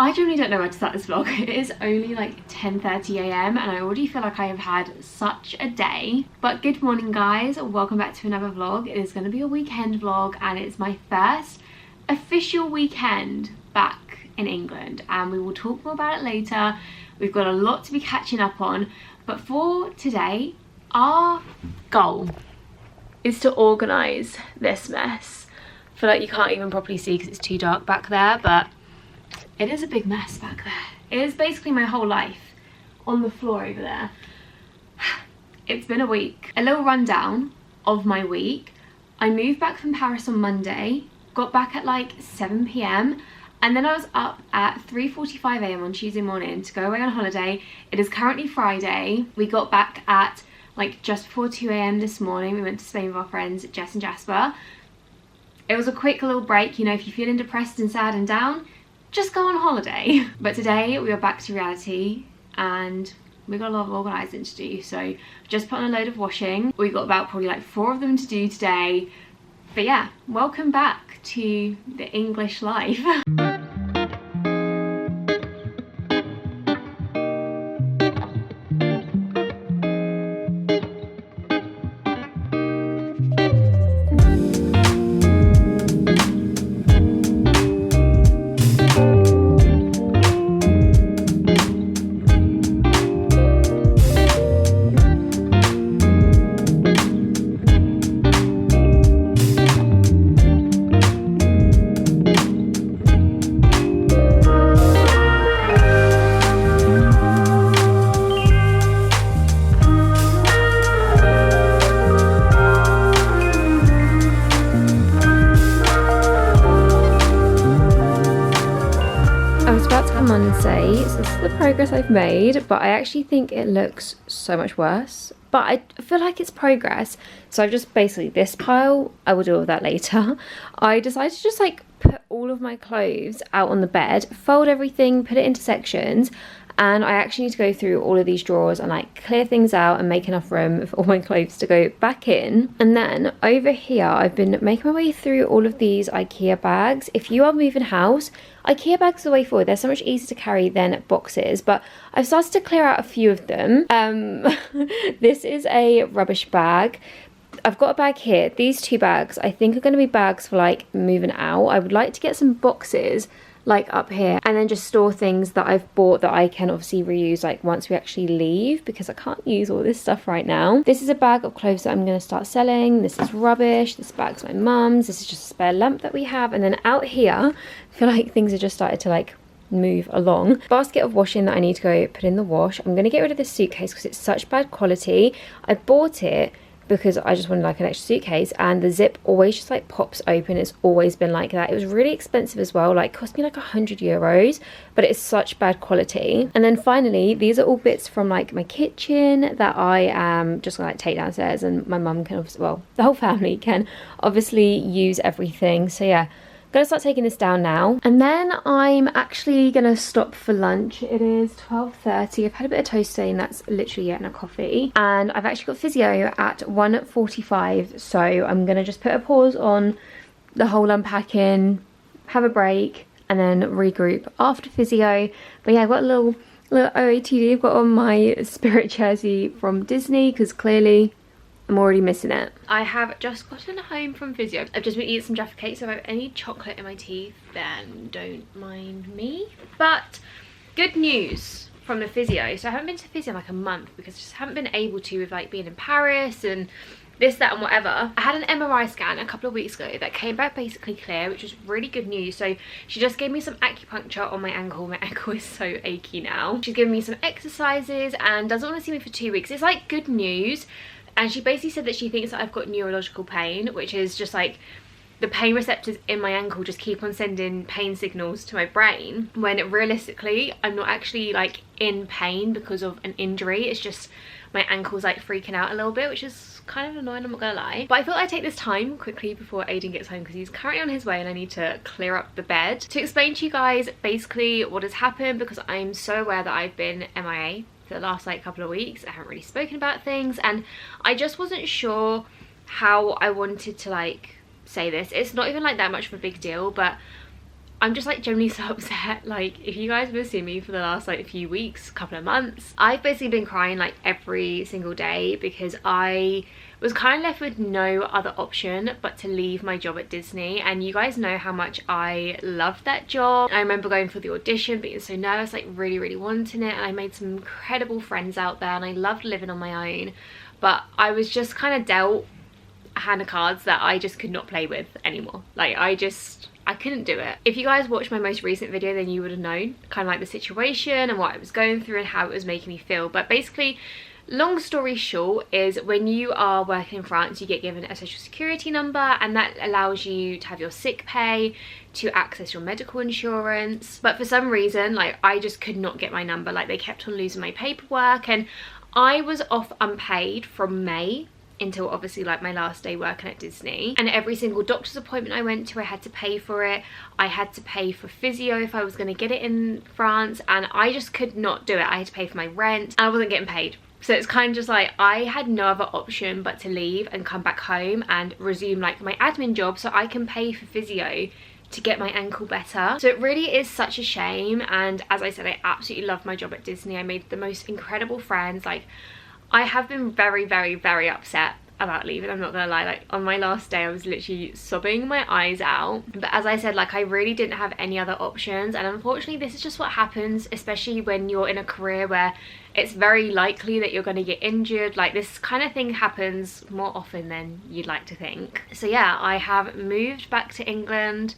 I genuinely don't know where to start this vlog. It is only like 10:30 a.m. and I already feel like I have had such a day. But good morning guys, welcome back to another vlog. It is going to be a weekend vlog and it's my first official weekend back in England, and we will talk more about it later. We've got a lot to be catching up on, but for today our goal is to organise this mess. I feel like you can't even properly see because it's too dark back there, but it is a big mess back there. It is basically my whole life on the floor over there. It's been a week. A little rundown of my week. I moved back from Paris on Monday, got back at like 7 p.m. and then I was up at 3:45 a.m. on Tuesday morning to go away on holiday. It is currently Friday. We got back at like just before 2 a.m. this morning. We went to Spain with our friends Jess and Jasper. It was a quick little break, you know, if you're feeling depressed and sad and down, just go on holiday. But today we are back to reality and we got a lot of organising to do. So just put on a load of washing. We've got about probably like 4 of them to do today. But yeah, welcome back to the English life. So this is the progress I've made, but I actually think it looks so much worse, but I feel like it's progress. So I've just basically, this pile, I will deal with that later. I decided to just like put all of my clothes out on the bed, fold everything, put it into sections, and I actually need to go through all of these drawers and like clear things out and make enough room for all my clothes to go back in. And then over here I've been making my way through all of these IKEA bags. If you are moving house, IKEA bags are the way forward. They're so much easier to carry than boxes, but I've started to clear out a few of them. This is a rubbish bag. I've got a bag here. These 2 bags I think are going to be bags for like moving out. I would like to get some boxes like up here and then just store things that I've bought that I can obviously reuse like once we actually leave, because I can't use all this stuff right now. This is a bag of clothes that I'm going to start selling. This is rubbish. This bag's my mum's. This is just a spare lamp that we have. And then out here I feel like things have just started to like move along. Basket of washing that I need to go put in the wash. I'm going to get rid of this suitcase because it's such bad quality. I bought it because I just wanted like an extra suitcase, and the zip always just like pops open. It's always been like that. It was really expensive as well, like cost me like €100, but it's such bad quality. And then finally, these are all bits from like my kitchen that I am just gonna like take downstairs, and my mum can obviously, well, the whole family can obviously use everything. So yeah, gonna start taking this down now, and then I'm actually gonna stop for lunch. It is 12:30. I've had a bit of toast today and that's literally it, and a coffee, and I've actually got physio at 1:45, so I'm gonna just put a pause on the whole unpacking, have a break, and then regroup after physio. But yeah, I've got a little OATD. I've got on my Spirit jersey from Disney because clearly I'm already missing it. I have just gotten home from physio. I've just been eating some Jaffa cake, so if I have any chocolate in my teeth, then don't mind me. But good news from the physio. So I haven't been to physio in like a month because I just haven't been able to with like being in Paris and this, that and whatever. I had an MRI scan a couple of weeks ago that came back basically clear, which was really good news. So she just gave me some acupuncture on my ankle. My ankle is so achy now. She's given me some exercises and doesn't want to see me for 2 weeks. It's like good news. And she basically said that she thinks that I've got neurological pain, which is just like the pain receptors in my ankle just keep on sending pain signals to my brain, when realistically I'm not actually like in pain because of an injury. It's just my ankle's like freaking out a little bit, which is kind of annoying, I'm not gonna lie. But I thought I'd take this time quickly before Aiden gets home because he's currently on his way and I need to clear up the bed to explain to you guys basically what has happened, because I'm so aware that I've been MIA for the last like couple of weeks. I haven't really spoken about things and I just wasn't sure how I wanted to like say this. It's not even like that much of a big deal, but I'm just like generally so upset. Like, if you guys have seen me for the last like few weeks, couple of months, I've basically been crying like every single day because I was kind of left with no other option but to leave my job at Disney. And you guys know how much I loved that job. I remember going for the audition, being so nervous, like really wanting it, and I made some incredible friends out there and I loved living on my own. But I was just kind of dealt a hand of cards that I just could not play with anymore. Like, I couldn't do it. If you guys watched my most recent video, then you would have known kind of like the situation and what I was going through and how it was making me feel. But basically, long story short, is when you are working in France, you get given a social security number, and that allows you to have your sick pay, to access your medical insurance. But for some reason, like, I just could not get my number. Like, they kept on losing my paperwork, and I was off unpaid from May until obviously like my last day working at Disney. And every single doctor's appointment I went to, I had to pay for it. I had to pay for physio if I was going to get it in France, and I just could not do it. I had to pay for my rent and I wasn't getting paid. So it's kind of just like I had no other option but to leave and come back home and resume like my admin job so I can pay for physio to get my ankle better. So it really is such a shame. And as I said, I absolutely love my job at Disney. I made the most incredible friends. Like, I have been very upset about leaving, I'm not gonna lie. Like, on my last day I was literally sobbing my eyes out. But as I said, like, I really didn't have any other options, and unfortunately this is just what happens, especially when you're in a career where it's very likely that you're going to get injured. Like, this kind of thing happens more often than you'd like to think. So yeah, I have moved back to England.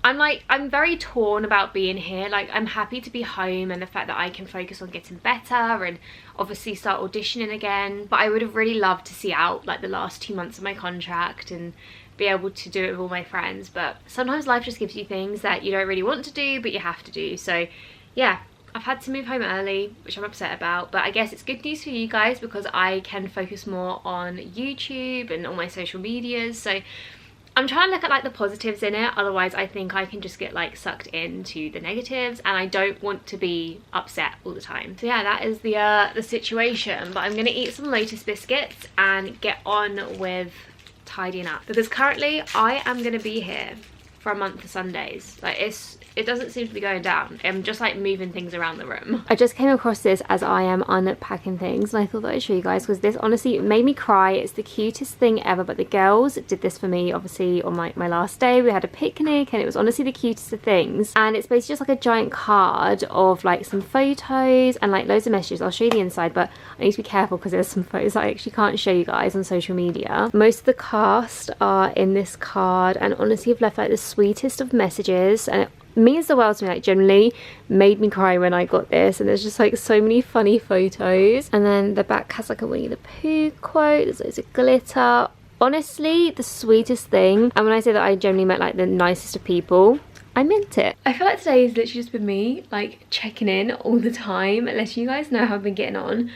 I'm very torn about being here. Like, I'm happy to be home and the fact that I can focus on getting better and obviously start auditioning again. But I would have really loved to see out like the last 2 months of my contract and be able to do it with all my friends. But sometimes life just gives you things that you don't really want to do, but you have to do. So yeah, I've had to move home early, which I'm upset about, but I guess it's good news for you guys because I can focus more on YouTube and all my social medias. So I'm trying to look at like the positives in it, otherwise I think I can just get like sucked into the negatives, and I don't want to be upset all the time. So yeah, that is the situation. But I'm gonna eat some Lotus biscuits and get on with tidying up, because currently I am gonna be here for a month of Sundays. Like, it doesn't seem to be going down. I'm just like moving things around the room. I just came across this as I am unpacking things, and I thought that I'd show you guys because this honestly made me cry. It's the cutest thing ever. But the girls did this for me obviously on my last day. We had a picnic and it was honestly the cutest of things. And it's basically just like a giant card of like some photos and like loads of messages. I'll show you the inside, but I need to be careful because there's some photos I actually can't show you guys on social media. Most of the cast are in this card, and honestly I've left like the sweetest of messages, and it means the world to me. Like, generally made me cry when I got this, and there's just like so many funny photos. And then the back has like a Winnie the Pooh quote. There's loads of glitter. Honestly, the sweetest thing. And when I say that I generally met like the nicest of people, I meant it. I feel like today has literally just been me like checking in all the time, unless you guys know how I've been getting on.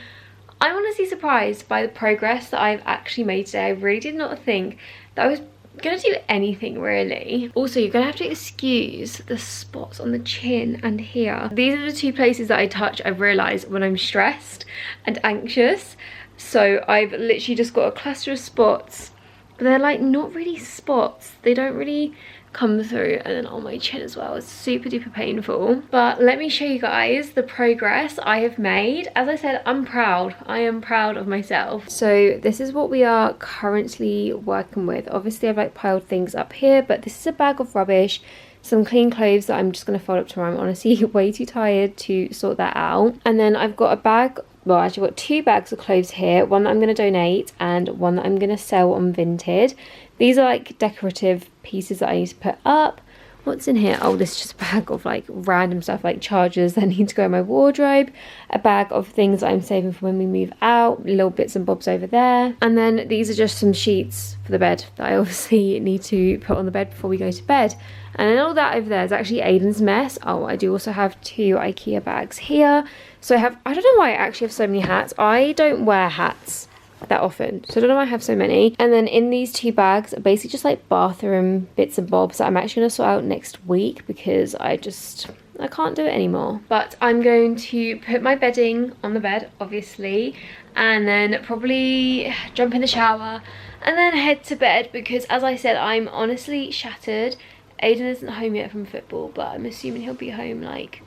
I'm honestly surprised by the progress that I've actually made today. I really did not think that I was gonna do anything really. Also, you're gonna have to excuse the spots on the chin and here. These are the two places that I touch, I've realised, when I'm stressed and anxious. So I've literally just got a cluster of spots, but they're like not really spots. They don't really come through. And then on my chin as well, it's super duper painful. But let me show you guys the progress I have made. As I said, I'm proud. I am proud of myself. So this is what we are currently working with. Obviously I've like piled things up here, but this is a bag of rubbish, some clean clothes that I'm just going to fold up tomorrow. I'm honestly way too tired to sort that out. And then I've got a bag, well, I've actually got 2 bags of clothes here, one that I'm going to donate and one that I'm going to sell on Vinted. These are like decorative pieces that I need to put up. What's in here? Oh, this is just a bag of like random stuff, like chargers that need to go in my wardrobe, a bag of things that I'm saving for when we move out, little bits and bobs over there. And then these are just some sheets for the bed that I obviously need to put on the bed before we go to bed. And then all that over there is actually Aiden's mess. Oh, I do also have 2 IKEA bags here. So I don't know why I actually have so many hats. I don't wear hats that often, so I don't know why I have so many. And then in these 2 bags are basically just like bathroom bits and bobs that I'm actually going to sort out next week because I can't do it anymore. But I'm going to put my bedding on the bed, obviously, and then probably jump in the shower and then head to bed because, as I said, I'm honestly shattered. Aiden isn't home yet from football, but I'm assuming he'll be home like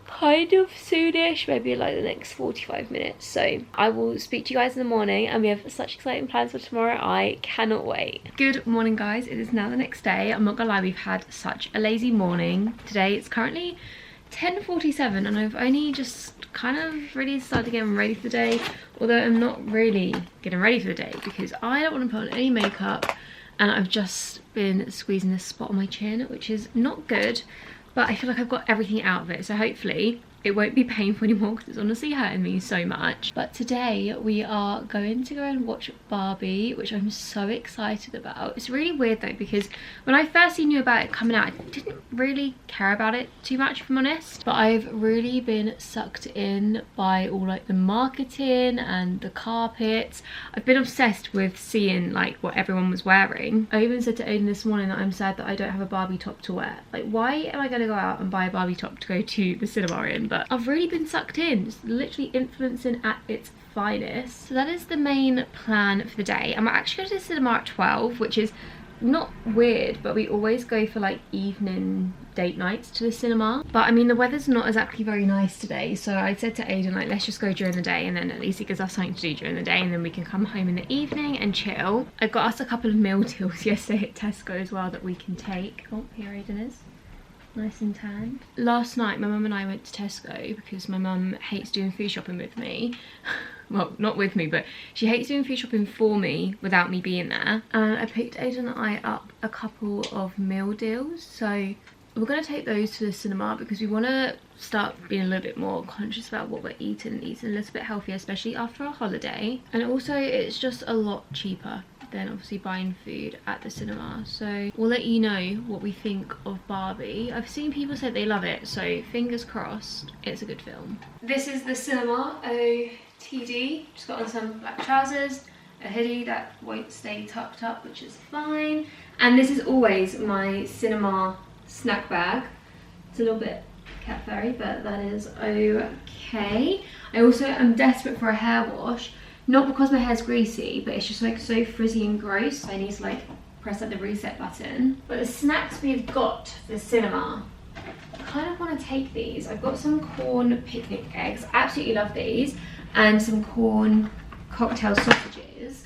kind of soonish, maybe like the next 45 minutes. So I will speak to you guys in the morning, and we have such exciting plans for tomorrow. I cannot wait. Good morning, guys. It is now the next day. I'm not gonna lie, we've had such a lazy morning today. It's currently 10:47 and I've only just kind of really started getting ready for the day, although I'm not really getting ready for the day because I don't want to put on any makeup, and I've just been squeezing this spot on my chin, which is not good, but I feel like I've got everything out of it, so hopefully it won't be painful anymore because it's honestly hurting me so much. But today we are going to go and watch Barbie, which I'm so excited about. It's really weird though, because when I first knew about it coming out, I didn't really care about it too much, if I'm honest. But I've really been sucked in by all like the marketing and the carpets. I've been obsessed with seeing like what everyone was wearing. I even said to Aiden this morning that I'm sad that I don't have a Barbie top to wear. Like, why am I going to go out and buy a Barbie top to go to the cinema in? But I've really been sucked in, just literally influencing at its finest. So that is the main plan for the day. I'm actually going to the cinema at 12, which is not weird, but we always go for like evening date nights to the cinema. But I mean, the weather's not exactly very nice today, so I said to Aiden like, let's just go during the day, and then at least it gives us something to do during the day, and then we can come home in the evening and chill. I got us a couple of meal deals yesterday at Tesco as well that we can take. Oh, here Aiden is. Nice and tan. Last night my mum and I went to Tesco because my mum hates doing food shopping with me. Well, not with me, but she hates doing food shopping for me without me being there. And I picked Aiden and I up a couple of meal deals. So we're going to take those to the cinema because we want to start being a little bit more conscious about what we're eating and eating a little bit healthier, especially after our holiday. And also it's just a lot cheaper than obviously buying food at the cinema. So we'll let you know what we think of Barbie. I've seen people say they love it, so fingers crossed it's a good film. This is the cinema OTD. Just got on some black trousers, a hoodie that won't stay tucked up, which is fine. And this is always my cinema snack bag. It's a little bit cat furry, but that is okay. I also am desperate for a hair wash. Not because my hair's greasy, but it's just like so frizzy and gross. So I need to like press up the reset button. But the snacks we've got for the cinema, I kind of want to take these. I've got some corn picnic eggs. Absolutely love these. And some corn cocktail sausages.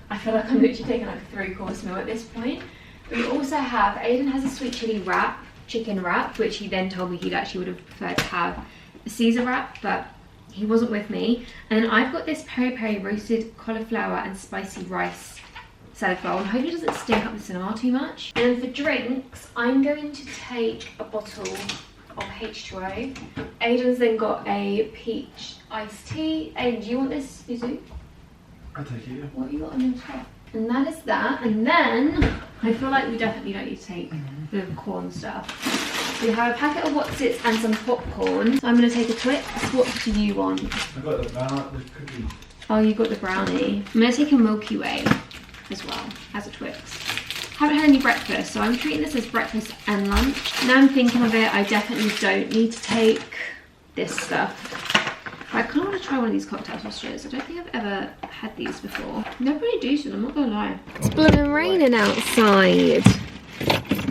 I feel like I'm literally taking like a 3-course meal at this point. We also have, Aiden has a sweet chili wrap, chicken wrap, which he then told me he'd actually would have preferred to have a Caesar wrap, but he wasn't with me. And then I've got this peri peri roasted cauliflower and spicy rice salad bowl. I hope it doesn't stink up the cinema too much. And then for drinks, I'm going to take a bottle of H2O. Aiden's then got a peach iced tea. Aiden, do you want this, Physio? I'll take it, yeah. What have you got on your top? And that is that. And then I feel like we definitely don't need to take the corn stuff. We have a packet of What's-Its and some popcorn. So I'm going to take a Twix. What do you want? I got the cookie. Oh, you got the brownie. I'm going to take a Milky Way as well as a Twix. Haven't had any breakfast, so I'm treating this as breakfast and lunch. Now I'm thinking of it, I definitely don't need to take this stuff. I kind of want to try one of these cocktail sausages. I don't think I've ever had these before. They're pretty decent, I'm not going to lie. It's blooming raining outside.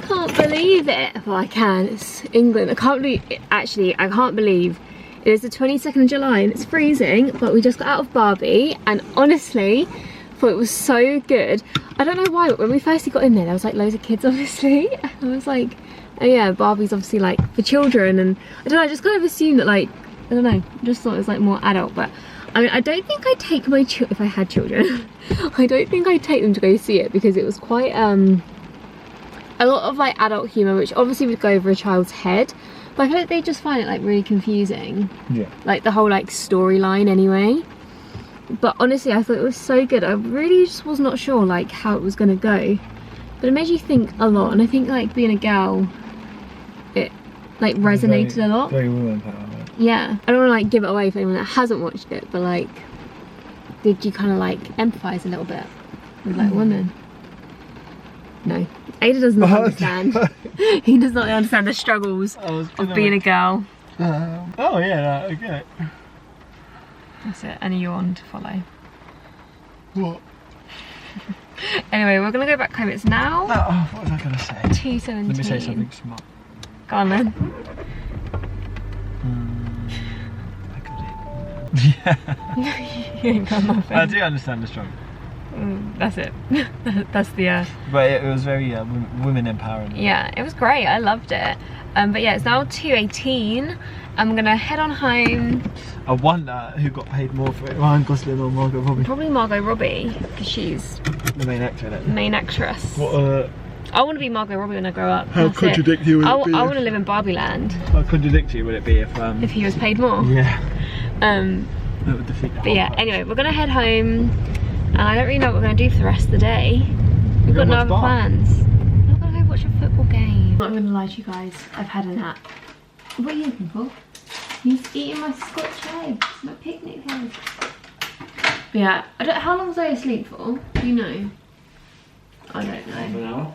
Can't believe it. Well, I can. It's England. I can't believe it. Actually, I can't believe it is the 22nd of July and it's freezing, but we just got out of Barbie and honestly thought it was so good. I don't know why, but when we first got in there was like loads of kids obviously. I was like, oh yeah, Barbie's obviously like for children, and I don't know, I just kind of assumed that like, I don't know, just thought it was like more adult. But I mean, I don't think I'd take my if I had children I don't think I'd take them to go see it because it was quite a lot of like adult humour, which obviously would go over a child's head, but I feel like they just find it like really confusing. Yeah. Like the whole like storyline anyway. But honestly, I thought it was so good. I really just was not sure like how it was gonna go, but it made you think a lot, and I think like being a girl, it like resonated a lot. Very woman power. Yeah. I don't want to like give it away for anyone that hasn't watched it, but like, did you kind of like empathise a little bit with like women? No. Ada does not understand. He does not understand the struggles of being a girl. Oh yeah, I get it. That's it, and you're on to follow. What? Anyway, we're gonna go back home. It's now Oh, what was I going to say? 2:17. Let me say something smart. Go on then. I got it. Yeah. You ain't got nothing. I do understand the struggle. That's it. That's the But it was very women empowering. yeah, it was great. I loved it. But yeah, it's now 2:18. I'm gonna head on home. I wonder who got paid more for it, Ryan Gosling or Margot Robbie. Probably Margot Robbie, because she's The main actor in it. the main actress. What I want to be Margot Robbie when I grow up. how That's it. contradictory would I it be? want to live in Barbie land How contradictory would it be if he was paid more. yeah, Um, that would defeat the but whole yeah, purpose. anyway, we're gonna head home, and I don't really know what we're gonna do for the rest of the day. We've got no other plans. I'm gonna go watch a football game. I'm not gonna lie to you guys, I've had a nap. What are you looking for? He's eating my Scotch eggs, my picnic eggs. But yeah, how long was I asleep for? Do you know? I don't know. Half an hour.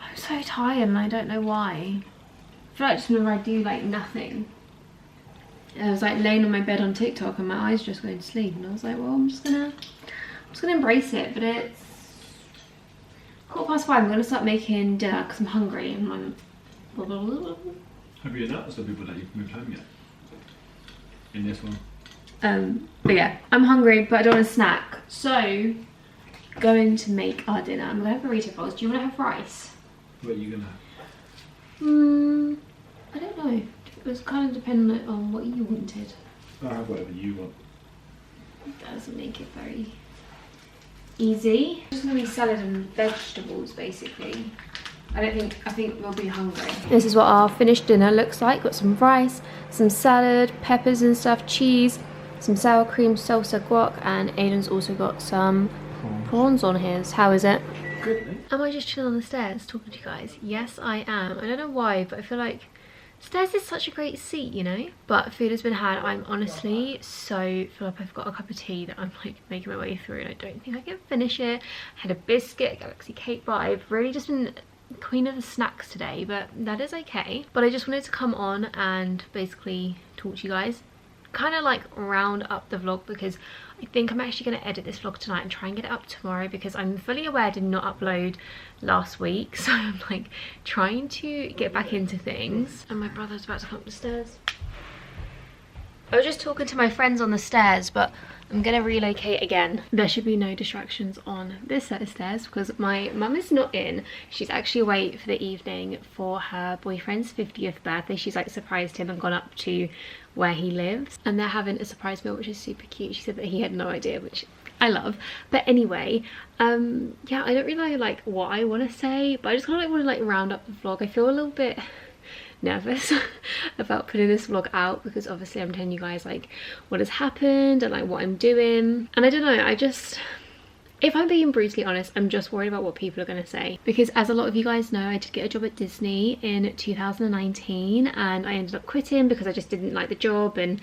I'm so tired and I don't know why. I feel like just whenever I do like nothing. I was like laying on my bed on TikTok and my eyes just going to sleep, and I was like, well, I'm just gonna embrace it. But it's 5:15. I'm gonna start making dinner because I'm hungry and I'm Have you announced to people that you've moved home yet? In this one? but yeah, I'm hungry but I don't want a snack, so going to make our dinner. I'm gonna have burrito bowls. Do you want to have rice? What are you gonna have? I don't know. It was kind of dependent on what you wanted. I'll have whatever you want. That doesn't make it very easy. It's just gonna be salad and vegetables basically. I think we'll be hungry. This is what our finished dinner looks like. Got some rice, some salad, peppers and stuff, cheese, some sour cream, salsa guac, and Aiden's also got some prawns on his. How is it? Good. Am I just chilling on the stairs talking to you guys? Yes, I am. I don't know why, but I feel like stairs is such a great seat, you know? But food has been had. I'm honestly so feel like I've got a cup of tea that I'm like making my way through and I don't think I can finish it. I had a biscuit, galaxy cake bar. I've really just been queen of the snacks today, but that is okay. But I just wanted to come on and basically talk to you guys, kind of like round up the vlog, because I think I'm actually going to edit this vlog tonight and try and get it up tomorrow, because I'm fully aware I did not upload last week, so I'm like trying to get back into things. And my brother's about to come up the stairs. I was just talking to my friends on the stairs, but I'm gonna relocate again. There should be no distractions on this set of stairs because my mum is not in. She's actually away for the evening for her boyfriend's 50th birthday. She's like surprised him and gone up to where he lives, and they're having a surprise meal, which is super cute. She said that he had no idea, which I love. But anyway, yeah, I don't really know like what I want to say, but I just kind of like want to like round up the vlog. I feel a little bit nervous about putting this vlog out because obviously I'm telling you guys like what has happened and like what I'm doing, and I don't know, I just, if I'm being brutally honest, I'm just worried about what people are going to say, because as a lot of you guys know, I did get a job at Disney in 2019 and I ended up quitting because I just didn't like the job, and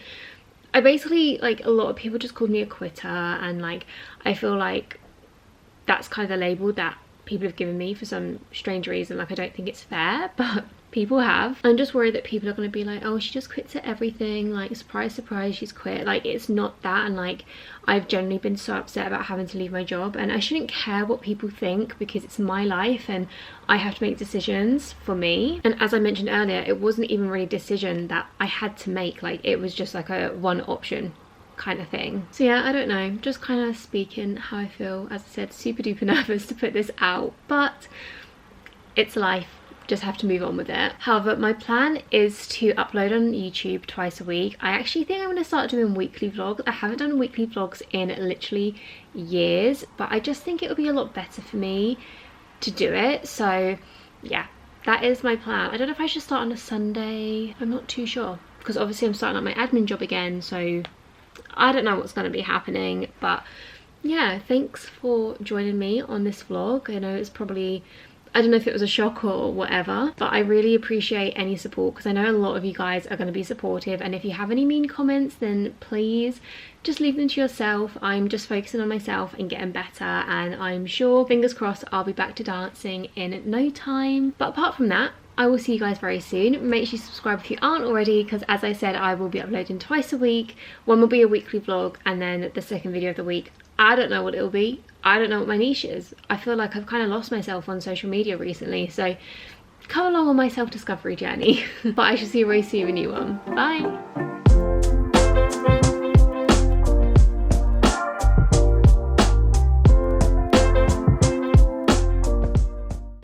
I basically, like, a lot of people just called me a quitter, and like I feel like that's kind of the label that people have given me for some strange reason. Like, I don't think it's fair, but people have. I'm just worried that people are going to be like, oh, she just quits at everything, like surprise surprise she's quit. Like, it's not that, and like I've generally been so upset about having to leave my job, and I shouldn't care what people think because it's my life and I have to make decisions for me. And as I mentioned earlier, it wasn't even really a decision that I had to make, like it was just like a one option kind of thing. So yeah, I don't know, just kind of speaking how I feel. As I said, super duper nervous to put this out, but it's life, just have to move on with it. However, my plan is to upload on YouTube twice a week. I actually think I'm going to start doing weekly vlogs. I haven't done weekly vlogs in literally years, but I just think it would be a lot better for me to do it. So yeah, that is my plan. I don't know if I should start on a Sunday. I'm not too sure, because obviously I'm starting up my admin job again, so I don't know what's going to be happening. But yeah, thanks for joining me on this vlog. I know it's probably, I don't know if it was a shock or whatever, but I really appreciate any support because I know a lot of you guys are going to be supportive, and if you have any mean comments, then please just leave them to yourself. I'm just focusing on myself and getting better, and I'm sure, fingers crossed, I'll be back to dancing in no time. But apart from that, I will see you guys very soon. Make sure you subscribe if you aren't already, because as I said, I will be uploading twice a week. One will be a weekly vlog, and then the second video of the week I don't know what it'll be. I don't know what my niche is. I feel like I've kind of lost myself on social media recently, so come along on my self-discovery journey. But I shall see you very soon with a new one. Bye.